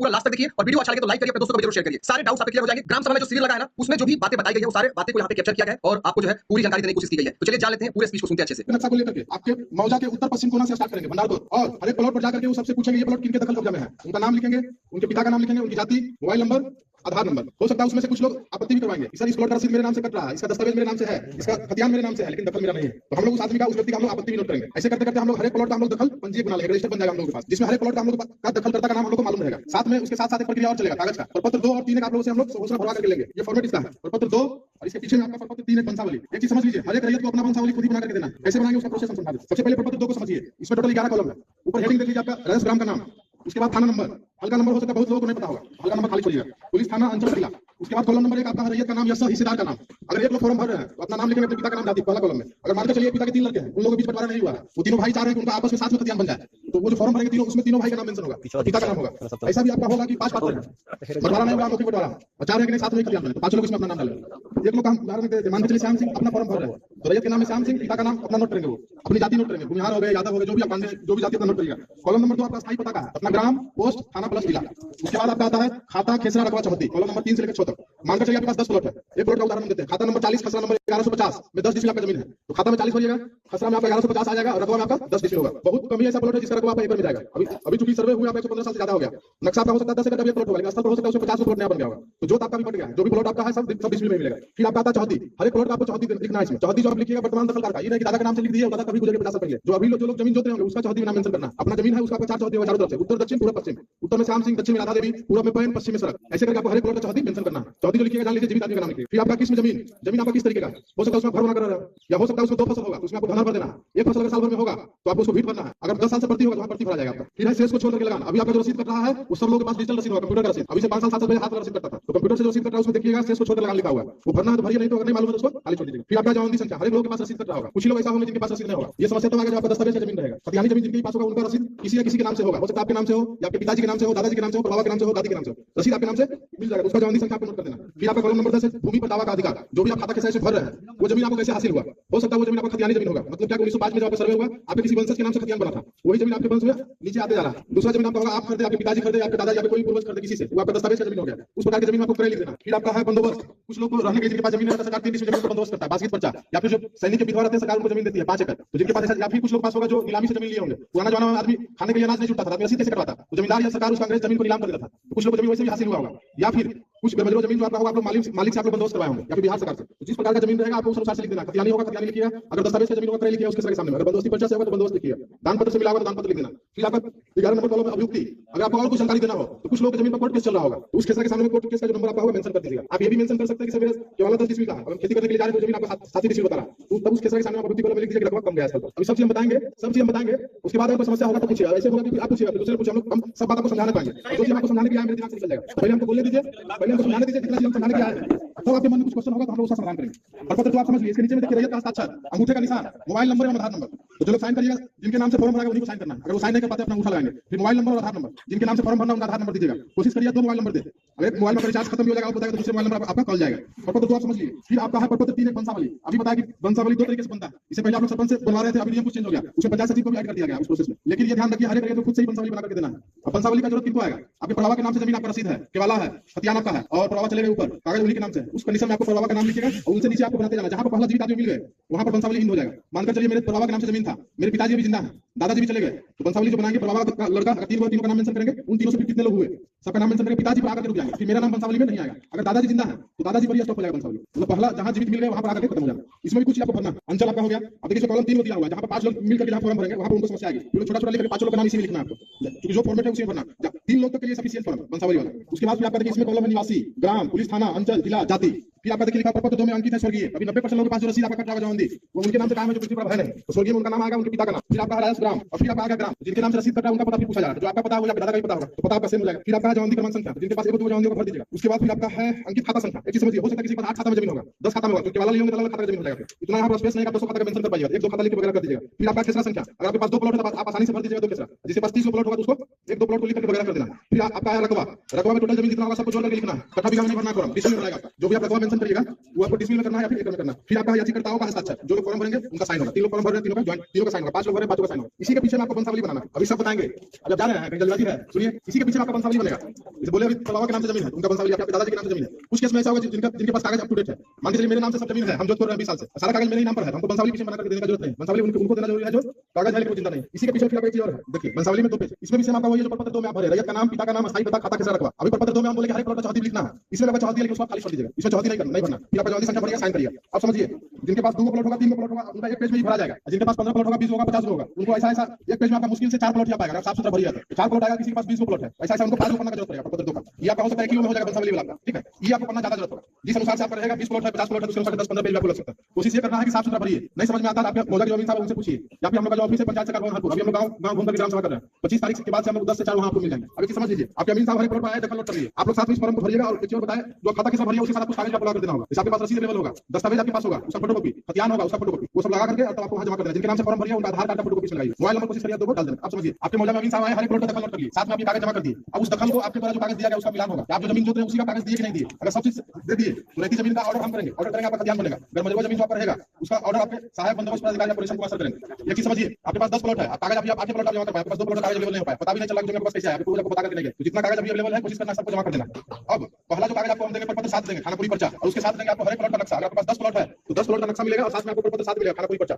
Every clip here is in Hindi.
पूरा लास्ट तक देखिए और वीडियो अच्छा लगे तो लाइक करिए, अपने दोस्तों को जरूर शेयर करिए। सारे डाउट्स आपके क्लियर हो जाएंगे। ग्राम सभा में जो सीरियल लगा है ना, उसमें जो भी बातें बताई गई है वो सारे बातें को यहाँ पे कैप्चर किया गया है और आपको जो है पूरी जानकारी देने की कोशिश की गई है। तो चलिए जान लेते हैं, पूरे स्पीच को सुनते हैं अच्छे से। नक्शा को लेकर के आपके मौजा के उत्तर पश्चिम कोना से स्टार्ट करेंगे, भंडारपुर, और हर एक प्लॉट पर जाकर के वो सबसे पूछेंगे ये प्लॉट किनके दखल कब्जा में है, उनका नाम लिखेंगे, उनके पिता का नाम लिखेंगे, उनकी जाति, मोबाइल नंबर, आधार नंबर। हो सकता है उसमें से कुछ लोग आपत्ति भी करवाएंगे, सर इस प्लॉट का रसीद मेरे नाम से कट रहा है, इसका दस्तावेज मेरे नाम से है, इसका खतियान मेरे नाम से है, लेकिन दखल मेरा नहीं है। तो हम लोग उस आदमी का, उस व्यक्ति का हम लोग आपत्ति भी नोट करेंगे। ऐसे करते करते हम लोग हर एक प्लॉट का हम लोग दखल पंजीयक बना लेंगे, रजिस्टर बन जाएगा हम लोगों के पास, जिसमें हर एक प्लॉट का हम लोग का दखलकर्ता का नाम हम लोग को मालूम रहेगा। साथ में उसके साथ साथ एक प्रक्रिया और चलेगा कागज का, और पत्र 2 और 3 आप लोगों से हम लोग घोषणा भरवा करके लेंगे। ये फॉर्मेट इसका है, और पत्र 2 और इसके पीछे में आपका पत्र 3 एक वंशावली। एक चीज समझ लीजिए, हर एक रैयत को अपना वंशावली खुद ही बना करके देना। कैसे बनाएंगे उसका प्रोसेस हम समझा दें। सबसे पहले पत्र 2 को समझिए, इसमें टोटल 11 कॉलम है। ऊपर हेडिंग देख लीजिए आपका रजस ग्राम का नाम, उसके बाद थाना नंबर, हल्का नंबर हो सकता है बहुत लोगों को नहीं पता होगा, हल्का नंबर खाली छोड़िएगा, पुलिस थाना अंचल जिला। उसके बाद कॉलम नंबर 1 आपका रैयत का नाम या हिस्सेदार का नाम। अगर एक लोग फॉर्म भर रहे हैं तो अपना नाम लिखेंगे, अपने पिता का नाम जाति, पहला कॉलम में। अगर मान के चलिए पिता के 3 लड़के हैं, उन लोगों के बीच बंटवारा नहीं हुआ है, वो तीनों भाई चाह रहे हैं कि उनका आपस में साथ में खतियान बन जाए, तो वो जो फॉर्म भरेंगे तीनों, उसमें तीनों भाई का नाम मेंशन होगा, पिता का नाम होगा। ऐसा भी आपका होगा कि 5 पात्र हैं, बंटवारा नहीं हुआ, नौकरी बंटवारा, और 4 हैं कि नहीं साथ में खतियान बने, तो 5 लोग इसमें अपना नाम डालेंगे। एक लोग का उदाहरण देते हैं, मान के चलिए श्याम सिंह अपना फॉर्म भर रहे हैं, तो रैयत के नाम में श्याम सिंह, पिता का नाम अपना नोट करेंगे, वो अपनी जाति नोट करेंगे, भूमिहार हो गए, यादव हो गए, जो भी आप मानते हैं, जो भी जाति अपना नोट करिएगा। कॉलम नंबर 2 आपका स्थायी पता का है, अपना ग्राम, पोस्ट, थाना प्लस जिला। उसके बाद आपका आता है खाता, खेसरा, रकबा, चौहद्दी। कॉलम नंबर 3 से लेकर 6 तक। मानकर चलिए आपके पास 10 प्लॉट है, एक प्लॉट का उदाहरण देते हैं, खाता नंबर 40, खसरा नंबर 1150 में 10 डिसमिल आपका जमीन है, तो खाता में 40 भरिएगा, खसरा में आपका 1150 आ जाएगा, और रकबा में आपका 10 डिसमिल होगा। बहुत कम ही ऐसा प्लॉट है जिसका रकबा आपका एकड़ में जाएगा। अभी चूंकि सर्वे हुआ, आप 115 साल से ज्यादा हो गया, नक्शा आपका हो सकता है 10 एकड़ का प्लॉट होगा, लेकिन स्थल पर हो सकता है उसमें 50 प्लॉट नया बन गया होगा, तो जो आपका भी बन गया, जो भी प्लॉट आपका है सब डिसमिल में मिलेगा। फिर आपका आता है चौहद्दी, हर एक प्लॉट का आपको चौहद्दी लिखना है। इसमें चौहद्दी जो आप लिखिएगा वर्तमान दखलदार का, ये नहीं कि दादा के नाम से लिख दिए, दादा कभी गुजर के 50 साल पहले, जो अभी जो लोग जमीन जोत रहे होंगे उसका चौहद्दी नाम मेंशन करना। अपना जमीन है उसका आपका 4 चौहद्दी होगा चारों तरफ से, उत्तर दक्षिण पूर्व पश्चिम। उत्तर में श्याम सिंह, दक्षिण में राधा देवी, पूर्व में पैन, पश्चिम में सड़क। ऐसे करके आपको हर एक प्लॉट का चौहद्दी मेंशन करना है। चौहद्दी जो लिखिएगा जान लीजिए जीवित आदमी का नाम लिखिए। फिर आपका किस्म जमीन, जमीन आपका किस तरीके का हो सकता है, उसमें घर बना कर रहा है, या हो सकता है उसमें 2 फसल होगा, उसमें आपको धनर भर देना है। एक फसल अगर साल भर में होगा तो आपको उसको भीट भरना है, अगर 10 साल से प्रति होगा तो वहां प्रति भरा जाएगा आपका। फिर है शेष को छोड़ करके लगाना। अभी आपका जो रसीद कट रहा है वो सब लोगों के पास डिजिटल रसीद होगा, कंप्यूटर का रसीद। अभी से 5 साल 7 साल पहले हाथ वाला रसीद कटता था, तो कंप्यूटर से जो रसीद कट रहा है उसमें देखिएगा शेष को छोड़ कर लगाना लिखा हुआ है, वो भरना है तो भरिए, नहीं तो अगर नहीं मालूम है तो उसको खाली छोड़ दीजिएगा। फिर आपका जवानी संख्या, हर एक लोगों के पास रसीद कट रहा होगा, कुछ लोग ऐसा होंगे जिनके पास रसीद नहीं होगा। ये समस्या तो आगे जो आपका दस्तावेज का जमीन रहेगा, खतियानी जमीन जिनके पास होगा उनका रसीद किसी या किसी के नाम से होगा, हो सकता है आपके नाम से हो, या आपके पिताजी के नाम से हो, दादाजी के नाम से हो, बाबा के नाम से हो, दादी के नाम से हो, रसीद आपके नाम से मिल जाएगा, उसका जवानी संख्या आपको नोट कर देना। फिर आपका कॉलम नंबर 10 है भूमि पर दावा का अधिकार, जो भी आप खाता कैसे भर रहे हैं, वो जमीन आपको कैसे हासिल हुआ। हो सकता है वो जमीन आपका खतियानी जमीन होगा, मतलब क्या 1905 में जब आपका सर्वे हुआ, आपके किसी वंशज के नाम से खतियान बना था, वही जमीन आपके वंश में नीचे आते जा रहा है। दूसरा जमीन आपका होगा आप खरीदे, आपके पिताजी खरीदे, आपके दादाजी, आपके कोई पूर्वज खरीदे किसी से, वो आपका दस्तावेज का जमीन हो गया, उस प्रकार की जमीन आपको लिख देना। फिर आपका है बंदोबस्त, कुछ लोग को रहने के जिनके पास जमीन है, सरकार 3 डिसमिल जमीन का बंदोबस्त करता है, बासगीत पर्चा, या फिर जो सैनिक के विधवा रहते हैं सरकार उनको जमीन देती है 5 एकड़, तो जिनके पास ऐसा, या फिर कुछ लोग पास होगा जो नीलामी से जमीन लिए होंगे। पुराना जमाना में आदमी खाने के लिए अनाज नहीं जुटता था, आदमी रसीद कैसे करवाता, तो जमींदार या सरकार उस अंग्रेज जमीन को नीलाम कर देता था, कुछ लोग जमीन वैसे भी हासिल हुआ होगा। या फिर कुछ बेमजरूर जमीन जो आपका होगा आप लोग मालिक से आप लोग बंदोबस्त करवाए होंगे, या फिर बिहार सरकार से, तो जिस प्रकार का जमीन रहेगा आपको उस अनुसार से लिख देना। खतियानी होगा खतियानी लिखिएगा, अगर दस्तावेज का जमीन होगा क्रय लिखिएगा उसके सर के सामने, अगर बंदोबस्ती पर्चा से होगा तो बंदोबस्त लिखिएगा, दान पत्र से मिला होगा तो दान पत्र लिख देना। फिर आपका 11 नंबर कॉलम में अभियुक्ति, अगर आपको और कुछ जानकारी देना हो तो कुछ लोग जमीन पर कोर्ट केस चल रहा होगा, उस केस के सामने कोर्ट केस का जो नंबर आपका होगा मेंशन कर दीजिएगा। आप ये भी मेंशन कर सकते हैं कि सर केवल 10 डिसमिल का है, खेती करने के लिए जा रहे हैं तो जमीन आपका 7 डिसमिल बता रहा है, तो तब उस केस के सामने आप अभियुक्ति कॉलम में लिख दीजिएगा रकबा कम गया है। अभी सब चीज हम बताएंगे। उसके बाद अगर समस्या होगा तो पूछिएगा, ऐसे होगा कि आप पूछिएगा, दूसरे पूछिए, हम सब बात आपको समझाना पाएंगे, जो चीज आपको समझाने के लिए मेरे दिमाग से निकल जाएगा, पहले हमको बोलने दीजिए, पहले हमको समझाने दीजिए, जितना चीज हम समझाने के लिए तो आपके मन में कुछ क्वेश्चन होगा तो हम लोग उसका समाधान करेंगे। और पत्र तो आप समझ लीजिए, इसके नीचे में देखिए रैयत का हस्ताक्षर, अंगूठे का निशान, मोबाइल नंबर और आधार नंबर, तो जो लोग साइन करिएगा जिनके नाम से फॉर्म भरा उन्हीं को साइन करना है, अगर वो साइन नहीं कर पाते अपना अंगूठा लगाएंगे। फिर मोबाइल नंबर और आधार नंबर, जिनके नाम से फॉर्म भरना उनका आधार नंबर दीजिएगा, कोशिश करिए 2 मोबाइल नंबर दे, अगर एक मोबाइल में रिचार्ज खत्म हो जाएगा आप बताएगा तो दूसरे मोबाइल नंबर आपका कॉल जाएगा। पत्र तो आप समझ लीजिए। फिर आपका है पत्र 3 एक वंशावली, अभी बताया कि वंशावली 2 तरीके से बनता है, इससे पहले आप लोग सरपंच से बुला रहे थे, अभी नियम कुछ चेंज हो गया, उसमें पंचायत सचिव को भी ऐड कर दिया गया उस प्रोसेस में, लेकिन ये ध्यान रखिए हर एक रैयत को खुद से ही वंशावली बना करके देना है। अब वंशावली का जरूरत किनको आएगा, आपके पड़ावा के नाम से जमीन आपका रसीद है, केवाला है, खतियान आपका है, और पड़ावा चले गए ऊपर, कागज उन्हीं के नाम से, उस कंडीशन में आपको पड़ावा का नाम लिखिएगा और उनसे नीचे आपको बनाते जाना, जहां पर पहला जीवित आदमी मिल गए वहां पर वंशावली हिंद हो जाएगा। मानकर चलिए मेरे पड़ावा के नाम से जमीन था, मेरे पिताजी भी जिंदा है, दादाजी भी चले गए, तो वंशावली जो बनाएंगे पड़ावा का लड़का अगर 3 का नाम मेंशन करेंगे, उन तीनों से फिर कितने लोग हुए सबका नाम मेंशन करेंगे, पिताजी पर आकर के रुक जाएंगे, फिर मेरा नाम वंशावली में नहीं आएगा। अगर दादाजी जिंदा है तो दादाजी पर स्टॉप हो जाएगा वंशावली, मतलब पहला जहां जीवित मिल गए वहां पर आकर के खत्म हो जाएगा। इसमें भी कुछ आपको भरना, अंचल आपका हो गया। अब देखिए कॉलम 3 दिया हुआ है, जहां पर 5 लोग मिलकर के जहां फॉर्म भरेंगे वहां पर उनको समस्या आएगी, फिर छोटा-छोटा लिख के 5 लोग का नाम इसी में लिखना है आपको, क्योंकि जो फॉर्मेट है उसी में भरना, 3 लोग तक के लिए सफिशिएंट फॉर्म वंशावली वाला। उसके बाद फिर आपका देखिए इसमें कॉलम है निवासी, ग्राम, पुलिस थाना, अंचल, जिला, जाति। फिर आपका देखिए लिखा पत्र 2 में अंकित है स्वर्गीय, अभी 90% लोगों के पास जो रसीद आपका कट रहा है जवानदी वो उनके नाम से काम है जो पृथ्वी पर है नहीं, तो स्वर्गीय में उनका नाम आएगा, उनके पिता का नाम। फिर आपका राजस ग्राम, और फिर आपका आगे ग्राम, जिनके नाम से रसीद कट रहा है उनका पता फिर पूछा जाएगा, जो आपका पता होगा दादा का भी पता होगा तो पता आपका सेम हो जाएगा। फिर आपका जवानदी क्रमांक संख्या, जिनके पास 1 2 जवानदी को भर दीजिएगा। उसके बाद फिर आपका है अंकित खाता संख्या, एक चीज समझिए, हो सकता है किसी के पास 8 खाता में जमीन होगा, 10 खाता में होगा, तो केवल लिए होंगे तो अलग खाता में जमीन हो जाएगा, इतना यहाँ पर स्पेस नहीं है, 200 खाता का मेंशन कर पाइएगा, 1 2 खाता लिख के वगैरह कर दीजिएगा। फिर आपका खेसरा संख्या, अगर आपके पास 2 प्लॉट है तो आप आसानी से भर दीजिएगा 2 खेसरा, जिसके पास 30 प्लॉट होगा तो उसको 1 2 प्लॉट को लिख के वगैरह कर देना। फिर आपका है रकबा, रकबा में टोटल जमीन जितना होगा सबको जोड़ करके लिखना है, कट्ठा बीघा में नहीं भरना, फॉर्म डिसमिल में रहेगा, जो भी आप रकबा मेंशन करिएगा, वो आपको डिस्प्ले में करना है या फिर एकड़ में करना है। फिर आपका याचिकाकर्ताओं का हस्ताक्षर, जो लोग फॉर्म भरेंगे उनका साइन होगा। 3 लोग फॉर्म भर रहे हैं, तीनों का ज्वाइंट, तीनों का साइन होगा। 5 लोग भर रहे हैं, 5 का साइन होगा। इसी के पीछे में आपको वंशावली बनाना है। अभी सब बताएंगे, अब जा रहे हैं, कहीं जल्दबाजी है, सुनिए। इसी के पीछे आपका वंशावली बनेगा। जैसे बोले अभी बाबा के नाम से जमीन है, उनका वंशावली आपके दादाजी के नाम से जमीन है। कुछ केस में ऐसा होगा जिनके पास कागज अप टू डेट है। मान के चलिए मेरे नाम से सब जमीन है, हम जोधपुर में 20 साल से, सारा कागज मेरे ही नाम पर है, हमको वंशावली पीछे बना करके देने का जरूरत नहीं। वंशावली उनको देना जरूरी है जो कागज है, लेकिन चिंता नहीं। इसी के पीछे फिर आपका एक चीज और है, देखिए वंशावली में 2 पेज, इसमें भी सेम आपका वही जो प्रपत्र 2 में आप भरे, रैयत का नाम, पिता का नाम, अस्थायी पता, खाता कैसा रखवा। अभी प्रपत्र 2 में हम बोले कि हर एक प्लॉट का चौहदी लिखना है, इसमें आपका चौहदी है लेकिन उसको आप खाली छोड़ दीजिएगा, इसमें चौहदी नहीं भरना। फिर आपका चौहदी संख्या भरिएगा, साइन करिएगा। अब समझिए, जिनके पास 2 प्लॉट होगा, 3 प्लॉट होगा, उनका एक पेज में ही भरा जाएगा। जिनके पास 15 प्लॉट होगा, 20 होगा, 50 होगा, उनको ऐसा एक पेज में आपका मुश्किल से 4 प्लॉट ही आ पाएगा। आप साफ सुथरा भरिएगा तो 4 प्लॉट आएगा, किसी के पास 20 प्लॉट है, ऐसा उनको 5 पन्ना का जरूरत पड़ेगा प्रपत्र 2 का। ये आपका हो सकता है कि में हो जाएगा वंशावली वाला, ठीक है। ये आपको पन्ना ज्यादा जरूरत होगा, जिस अनुसार से आपका रहेगा। 20 प्लॉट है, 50 प्लॉट है, उसके अनुसार 10-15 पेज आपको लग सकता है। कोशिश ये करना है कि साफ सुथरा भरिए। नहीं समझ में आता है आपके मौजा के जमीन साहब उनसे पूछिए, या फिर हम लोग का जो ऑफिस है पंचायत से करवाना हरपुर, अभी हम लोग गांव घूम कर ग्राम सभा कर रहे हैं। 25 तारीख के बाद से हम लोग 10 से 4 वहां आपको मिल जाएंगे। अभी की समझ लीजिए, आपके अमीन साहब हर प्लॉट पर आए, दखल नोट कर लीजिए। आप लोग साथ में इस फॉर्म को भरिएगा। और एक चीज बताएं, जो खाता कैसा भरिए उसके साथ आपको कागज आपको लगा कर देना होगा। जैसे आपके पास रसीद अवेलेबल होगा, दस्तावेज आपके पास होगा, उसका फोटोकॉपी, खतियान होगा, उसका फोटोकॉपी, वो सब लगा करके तब आपको वहां जमा कर देना। जिनके नाम से फॉर्म भरिए उनका आधार कार्ड का फोटोकॉपी लगाइए, मोबाइल नंबर कोशिश करिए 2 को डाल देना। आप समझिए, आपके मौजा में अमीन साहब आए, हर प्लॉट का दखल नोट कर लिए, साथ में आपके कागज जमा कर दिए। अब उस दखल को आपके द्वारा जो कागज दिया गया उसका मिलान होगा। आप जो जमीन जोत रहे हैं उसी का कागज दिए कि नहीं दिए। अगर सब चीज दे दिए तो रहती जमीन का ऑर्डर हम करेंगे, ऑर्डर करेंगे, आपका खतियान बनेगा। अगर मजबूत जमीन पर रहेगा उसका ऑर्डर आपके सहायक बंदोबस्त अधिकारी ऑपरेशन को असर करेंगे। एक चीज समझिए, आपके पास 10 प्लॉट है, आप कागज अभी 8 प्लॉट जमा कर पाए, आपके पास 2 प्लॉट कागज अवेलेबल नहीं हो पाए, पता भी नहीं चला कि आपके पास कैसे है, आपको आपको बता करके नहीं गए। तो जितना कागज अभी अवेलेबल है कोशिश करना सबको जमा कर देना। अब पहला जो कागज आपको हम देंगे प्रपत्र 7 देंगे, खानापुरी पर्चा, और उसके साथ देंगे आपको हर एक प्लॉट का नक्शा। अगर आपके पास 10 प्लॉट है तो 10 प्लॉट का नक्शा मिलेगा, और साथ में आपको प्रपत्र 7 मिलेगा, खानापुरी पर्चा।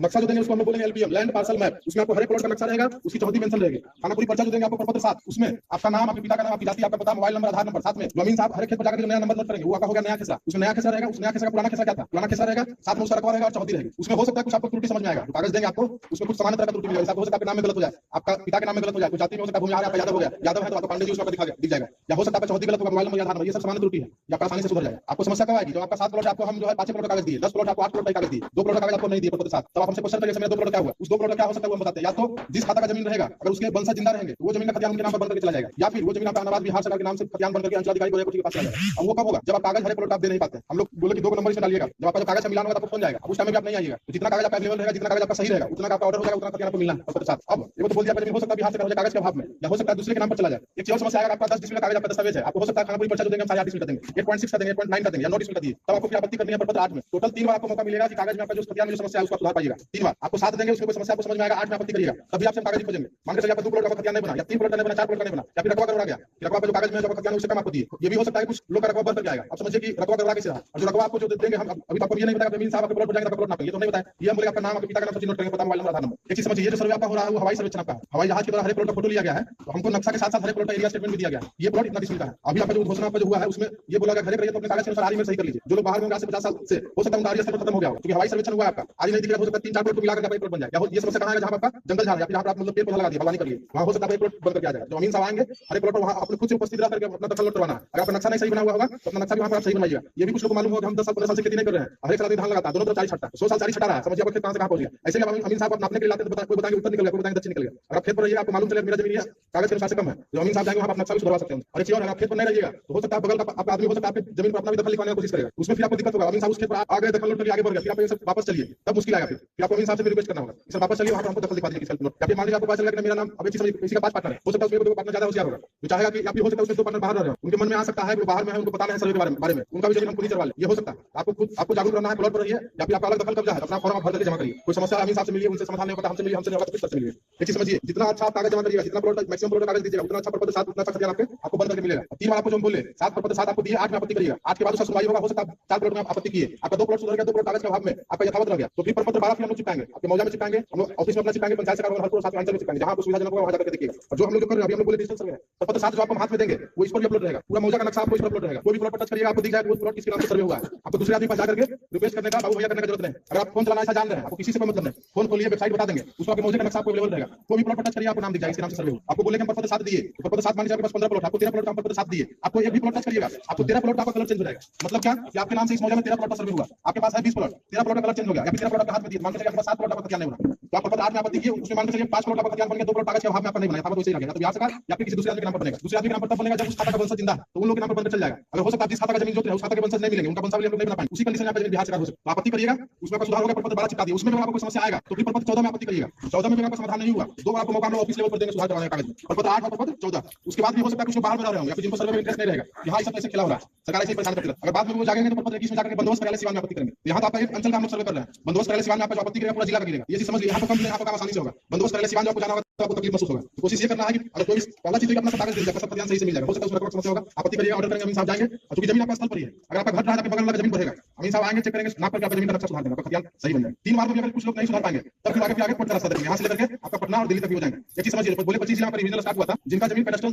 नक्शा जो देंगे उसको हम बोलेंगे एलपीएम, लैंड पार्सल मैप। उसमें आपको हर एक प्लॉट का नक्शा रहेगा, उसकी चौहदी मेंशन रहेगी। खानापुरी पर्चा जो देंगे आपको प्रपत्र 7, उसमें आपका नाम, आपके पिता का नाम, आपकी जाति, आपका पता, मोबाइल नंबर, आधार नंबर, साथ में जमीन साहब हर एक खेत पर जाकर जो नया नंबर नोट करेंगे वो आपका होगा नया खेसरा। उसमें नया खेसरा रहेगा, उस नया खेसरा का पुराना खेसरा क्या था, पुराना खेसरा रहेगा, साथ में उसका रखवा रहेगा और चौहदी रहेगी। उसमें हो सकता है कुछ आपको त्रुटि समझ में आएगा, कागज देंगे आपको, उसमें कुछ समान तरह का त्रुटि मिलेगा। हो सकता है आपके नाम में गलत हो जाए, आपका पिता के नाम में गलत हो जाए, कुछ जाति में हो सकता है भूमिहार आपका यादव हो गया, यादव है तो आपका पांडे जी उसका दिख जाएगा, या हो सकता है आपका चौहदी गलत होगा, मोबाइल नंबर, आधार नंबर, ये सब सामान्य त्रुटि है, ये आपका आसानी से सुधर जाएगा। आपको समस्या कब आएगी, जो आपका 7 प्लॉट आपको हम जो है 5 प्लॉट का कागज दिए, 10 प्लॉट आपको 8 प्लॉट का कागज दिए, 2 प्लॉट का कागज आपको नहीं दिए प्रपत्र 7, तब आप हमसे क्वेश्चन करिए मेरा 2 प्लॉट क्या हुआ। उस 2 प्लॉट क्या हो सकता है वो हम बताते हैं। या तो जिस खाता का जमीन रहेगा अगर उसके वंशज जिंदा रहेंगे तो वो जमीन का खतियान उनके नाम पर बन करके चला जाएगा, या फिर वो जमीन आपका अनाबाद बिहार सरकार के नाम से खतियान बन करके अंचलाधिकारी को के पास चला जाएगा। अब वो कब होगा, जब आप कागज हर एक प्लॉट आप दे नहीं पाते। हम लोग बोले कि 2 नंबर इसमें डालिएगा, जब आपका कागज मिलान होगा तो आपको फोन जाएगा, अब उस टाइम में भी आप नहीं आइएगा। तो जितना कागज आपका अवेलेबल रहेगा, जितना कागज आपका सही रहेगा, उतना आपका ऑर्डर हो जाएगा, उतना खतियान आपको मिलना है प्रपत्र 7। अब ये तो बोल दिया जमीन हो सकता है बिहार से कागज के अभाव में, या हो सकता है दूसरे के नाम पर चला जाए। एक और समस्या अगर आपका 10 डिस्ट्रिक्ट का कागज आपका दस्तावेज है, आपको हो सकता है खानापुरी पर्चा जो देंगे हम 8.5 डिस्ट्रिक्ट का देंगे, 8.6 का देंगे, 8.9 का देंगे, या 9 डिस्ट्रिक्ट का दिए, तब आपको फिर आपत्ति करनी है प्रपत्र 8 में। टोटल 3 बार आपको मौका मिलेगा कि कागज में आपका जो खतियान में जो समस्या है उसको सुधार पाइएगा। 3 बार आपको 7 देंगे, उसमें कोई समस्या आपको समझ में आएगा, 8 में आपत्ति करिएगा, तभी आपसे कागज खोजेंगे। मान के चलिए आपका 2 प्लॉट का खतियान नहीं बना, या 3 प्लॉट का नहीं बना, 4 प्लॉट का नहीं बना, या फिर रकबा करवा गया, रकबा पे जो कागज में जो खतियान उससे कम आपको दिए। ये भी हो सकता है कुछ लोग का रकबा बंद करके आएगा। आप समझिए कि रकबा करवा कैसे रहा, और जो रकबा आपको जो देंगे हम अभी आपको ये नहीं बताया जमीन साहब आपके प्लॉट पर जाएंगे, प्लॉट ना ये तो नहीं बताया। ये हम बोले आपका नाम, आपके पिता का नाम सब नोट करेंगे, पता, मोबाइल नंबर, आधार नंबर। एक चीज समझिए, ये जो सर्वे आपका हो रहा है वो हवाई सर्वेक्षण आपका है, हवाई जहाज के द्वारा हर प्लॉट का फोटो लिया गया है, तो हमको नक्शा के साथ साथ हर प्लॉट का एरिया स्टेटमेंट भी दिया गया है। ये प्लॉट इतना डिस्ट्रिक्ट का है। अभी आपका जो घोषणा आपका जो हुआ है उसमें ये बोला गया घर रहिए तो अपने कागज के अनुसार आरी में सही कर लीजिए। जो लोग बाहर में 50 साल से हो सकता है उनका आरी स्टेटमेंट खत्म हो गया हो, क्योंकि हवाई सर्वेक्षण हुआ है आपका, आरी नहीं दिख रहा, हो सकता है 3-4 प्लॉट को मिलाकर एक प्लॉट बन जाए। या ये समस्या कहां है, जहां आपका जंगल झाड़ है, जहां पर आप मतलब पेड़ पौधा लगा दिया, बागवानी कर लिए, वहां हो सकता है एक प्लॉट बन करके आ जाएगा। जो अमीन साहब आएंगे हर एक प्लॉट पर वहां अपने खुद से उपस्थित रह करके अपना दखल नोट करवाना है। अगर आपका नक्शा नहीं सही बना हुआ होगा तो अपना नक्शा भी वहां पर आप सही बनाइएगा। ये भी कुछ लोग मालूम होगा हम 10 साल 15 साल से खेती नहीं कर रहे हैं, हर एक साल धान लगाता है, दोनों तरफ 40 छटता है, 100 साल 40 छटा रहा है, समझिए आपका खेत कहां से कहां पहुंच गया। ऐसे ही अमीन साहब आप नापने के लिए लाते हैं, कोई बताएंगे उत्तर निकल गया, कोई बताएंगे दक्षिण निकल गया। अगर आप खेत पर रहिएगा आपको मालूम चलेगा मेरा जमीन है कागज के अनुसार से कम है, जो अमीन साहब जाएंगे वहां आप नक्शा भी सुधरवा सकते हैं। और एक चीज और, अगर आप खेत पर नहीं रहिएगा तो हो सकता है बगल का आपका आदमी हो सकता है आपकी जमीन पर अपना भी दखल लिखवाने की कोशिश करेगा, उसमें फिर आपको दिक्कत होगा। अमीन साहब उस खेत पर आ गए, दखल नोट करके आगे बढ़ गया, फिर आप ये सब वापस चलिए, तब मुश्किल आएगा। फिर आपको अमीन साहब से रिक्वेस्ट करना होगा, सर वापस चलिए, वहां पर हमको दखल दिखा दीजिए सेल्फ नोट। या फिर मान लीजिए आपको पता चला कि मेरा नाम अब किसी का 5 पार्टनर है, हो सकता है उसमें 2 पार्टनर ज्यादा होशियार होगा, जो चाहेगा कि आप हो सकता है उसमें 2 पार्टनर बाहर रह रहे हो, उनके मन में आ सकता है कि वो बाहर में है, उनको पता नहीं है सर्वे के बारे में, उनका भी जमीन हम खुद ही करवा ले। ये हो सकता है आपको जागरूक रहना है, प्लॉट पर रहिए, या फिर आपका अलग दखल कब्जा है, अपना फॉर्म भर करके जमा करिए। कोई समस्या अमीन साहब से मिलिए, उनसे समाधान नहीं होता, हमसे मिलिए, हमसे नहीं होगा तो किस तरह से मिलिए। एक चीज समझिए, जितना अच्छा आप कागज जमा करिएगा, जितना प्लॉट मैक्सिमम प्लॉट कागज दीजिएगा, उतना अच्छा प्रपत्र 7 उतना अच्छा खतियान आपको बंद करके मिलेगा। 3 बार आपको जो हम बोले 7 प्रपत्र 7 आपको दिए, 8 में आपत्ति करिएगा, 8 के बाद उसका सुनवाई होगा। हो सकता है 4 प्लॉट में आपत्ति किए, आपका 2 प्लॉट सुधर गया, 2 प्लॉट कागज के अभाव में आपका यथावत रह गया, तो फिर प्रपत्र 12 फिर हम लोग चिपकाएंगे, आपके मौजा में चिपकाएंगे, हम लोग ऑफिस में अपना चिपकाएंगे, पंचायत सरकार हर साथ में चिपकाएंगे, जहां आपको सुविधाजनक होगा वहां जाकर देखिएगा। और जो हम लोग जो कर रहे हैं अभी हम लोग बोले डिजिटल सर्वे है, प्रपत्र 7 जो आपको हाथ में देंगे वो इस पर भी अपलोड रहेगा, पूरा मौजा का नक्शा आपको इस पर अपलोड रहेगा। कोई भी प्लॉट पर टच करिएगा आपको दिख जाएगा वो प्लॉट किसके नाम से सर्वे हुआ है। आपको दूसरे आदमी पास जाकर के रिक्वेस्ट करने का, बाबू भैया करने का जरूरत नहीं। अगर आप फोन चलाना ऐसा जान रहे हैं, आपको किसी से कोई मतलब नहीं, फोन खोलिए, वेबसाइट बता देंगे, उसको आपके मौजे का नक्शा आपको अवेलेबल रहेगा। कोई भी प्लॉट पर टच करिए आपको नाम दिख जाएगा इसके नाम से सर्वे हुआ। आपको बोले कि हम प्रपत्र 7 दिए, प्रपत्र 7 मान लीजिए आपके पास 15 प्लॉट, आपको 13 प्लॉट का प्रपत्र 7 दिए, आपको एक भी प्लॉट टच करिएगा आपको 13 प्लॉट का कलर चेंज हो जाएगा। मतलब क्या कि आपके नाम से इस मौजे में 13 प्लॉट का सर्वे हुआ, आपके पास है 20 प्लॉट, 13 प्लॉट का कलर चेंज हो गया, या फिर 13 प्लॉट आपके हाथ में दिए, मान लीजिए आपके पास 7 प्लॉट का खतियान नहीं होगा, तो आप प्रपत्र 8 में आपत्ति किए, उसमें मान के चलिए 5 करोड़ का खतियान बन गया, 2 करोड़ कागज के अभाव में आपका नहीं बनाया था, तो वैसे ही लगेगा। तो बिहार सरकार या फिर किसी दूसरे आदमी के नाम पर बनेगा, दूसरे आदमी के नाम पर तब बनेगा जब उस खाता का वंशज जिंदा है, तो उन लोगों के नाम पर बनकर चल जाएगा। अगर हो सकता है जिस खाता का जमीन जोत रहे हैं उस खाता के वंशज नहीं मिलेंगे, उनका वंशावली हम लोग नहीं बना पाएंगे, उसी कंडीशन में आपका जमीन बिहार सरकार हो सकता है। आपत्ति करिएगा, उसमें आपका सुधार होगा, प्रपत्र 12 चिपका दिया, उसमें अगर आपको कोई समस्या आएगा तो फिर प्रपत्र 14 में आपत्ति करिएगा। 14 में आपका समाधान नहीं हुआ, 2 बार आपको मौका हम लोग ऑफिस लेवल पर देंगे सुधार करवाने का कागज में, प्रपत्र 8 और प्रपत्र 14। उसके बाद भी हो सकता है कुछ लोग बाहर में रह रहे होंगे या फिर जिनको सर्वे में इंटरेस्ट नहीं रहेगा कि हाँ, ये सब ऐसे खेला हो रहा है, सरकार ऐसे ही परेशान करती है। अगर बाद में वो जागेंगे तो प्रपत्र 21 में जाकर बंदोबस्त कार्यालय सिवान में आपत्ति करेंगे। यहाँ तो आपका एक अंचल का हम लोग सर्वे कर रहे हैं, बंदोबस्त कार्यालय सिवान में आपका जो आपत्ति करेगा पूरा जिला का गिरेगा। ये चीज समझ लीजिए, यहाँ पर कम यहाँ पर काम आसानी से होगा। बंदोबस्त कार्यालय सिवान जो आपको जाना होगा तो आपको तकलीफ महसूस होगा। तो कोशिश ये करना है कि अगर कोई पहला चीज अपना कागज मिल जाएगा, सब खतियान सही से मिल जाएगा। हो सकता है उसमें समस्या होगा, आपत्ति करिएगा, ऑर्डर करेंगे, अमीन साहब जाएंगे, और चूंकि जमीन आपका स्थल पर ही है, अगर आपका घर रहा है तो बगल वाला जमीन बढ़ेगा, अमीन साहब आएंगे, चेक करेंगे, नाप करके आपका जमीन का नक्शा सुधार देंगे, आपका खतियान सही बन जाएगा। 3 बार में भी अगर कुछ लोग नहीं सुधार पाएंगे तब फिर आगे कोर्ट का रास्ता देंगे, यहाँ से लेकर के आपका पटना और दिल्ली तक भी हो जाएंगे। ये चीज समझिए, बोले 25 जिला पर रिवीजन स्टार्ट हुआ था, जिनका जमीन पेडेस्टल